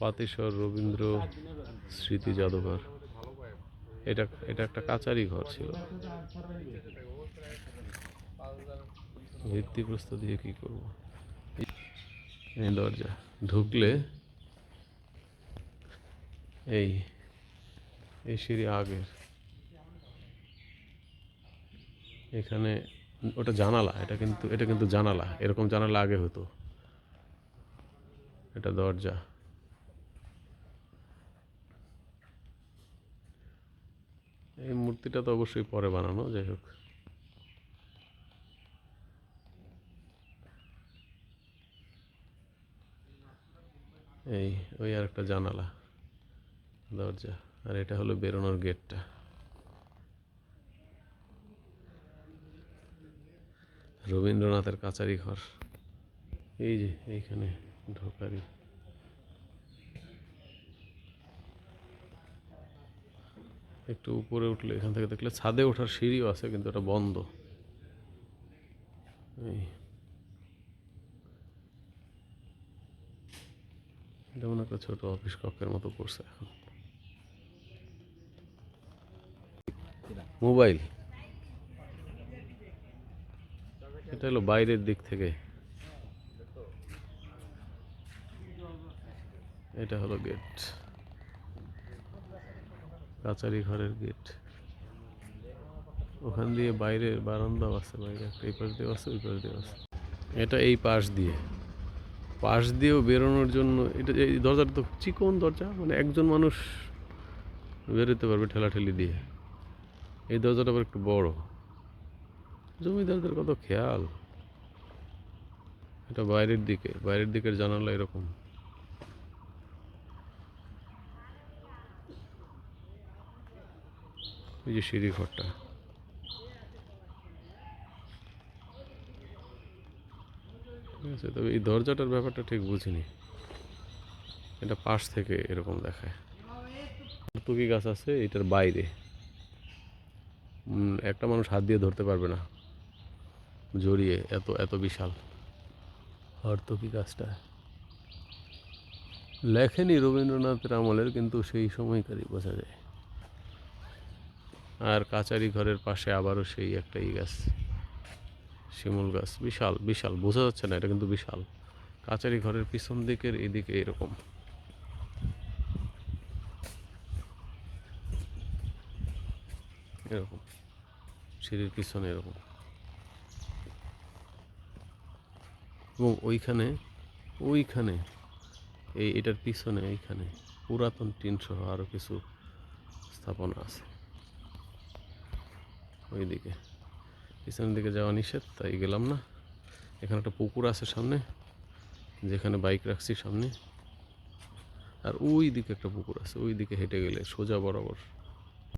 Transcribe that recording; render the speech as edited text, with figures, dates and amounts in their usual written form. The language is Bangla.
পাতেশ্বর রবীন্দ্র স্মৃতি জাদুঘর। এটা এটা একটা কাচারি ঘর ছিল। ভিত্তিপ্রস্তর দিয়ে কি করব? এই দরজা ঢুকলে এই এই সিঁড়ি আগের, এখানে ওটা জানালা, এটা কিন্তু জানালা, এরকম জানালা আগে হতো। এটা দরজা। এই মূর্তিটা তো অবশ্যই পরে বানানো, যাই হোক। এই ওই আর একটা জানালা, দরজা। আর এটা হলো বেরোনোর গেটটা। রবীন্দ্রনাথের কাচারি ঘর। এই যে এইখানে ঢোকারি। একটু উপরে উঠলে, এখান থেকে দেখলে ছাদে ওঠার সিঁড়িও আছে, কিন্তু এটা বন্ধ। এই যেমন একটা ছোট অফিস কক্ষের মতো করছে এখন। মোবাইল, এটা হলো বাইরের দিক থেকে। এটা হলো গেট, কাচারি ঘরের গেট। ওখান দিয়ে বাইরের বারান্দাও আছে, বাইরে একটা এই পাশ দিয়ে আছে, ওই পাশ দিয়ে আছে। এটা এই পাশ দিয়েও বেরোনোর জন্য, এটা এই দরজাটা তো চিকন দরজা, মানে একজন মানুষ বেরোতে পারবে ঠেলাঠেলি দিয়ে। এই দরজাটা আবার একটু বড়। জমিদারদের কত খেয়াল। এটা বাইরের দিকের জানালা এরকম। এই যে সিঁড়ি ঘরটা, ঠিক আছে। তবে এই দরজাটার ব্যাপারটা ঠিক বুঝিনি, এটা পাশ থেকে এরকম দেখায়। তুকি গাছ আছে এটার বাইরে, একটা মানুষ হাত দিয়ে ধরতে পারবে না জড়িয়ে, এত এত বিশাল হরতকি গাছটা। লেখেনি রবীন্দ্রনাথের আমলের, কিন্তু সেই সময়কারই বোঝা যায়। আর কাচারি ঘরের পাশে আবারও সেই একটা গাছ, শিমুল গাছ, বিশাল বিশাল, বোঝা যাচ্ছে না, এটা কিন্তু বিশাল। কাচারি ঘরের পিছন দিকের এদিকে এরকম। এরকম সিঁড়ির পিছনে এরকম। এবং ওইখানে এটার পিছনে এইখানে পুরাতন টিন সহ আরও কিছু স্থাপনা আছে। ওইদিকে পিছনের দিকে যাওয়া নিষেধ, তাই গেলাম না। এখানে একটা পুকুর আছে সামনে, যেখানে বাইক রাখছি সামনে। আর ওই দিকে একটা পুকুর আছে, ওই দিকে হেঁটে গেলে সোজা বরাবর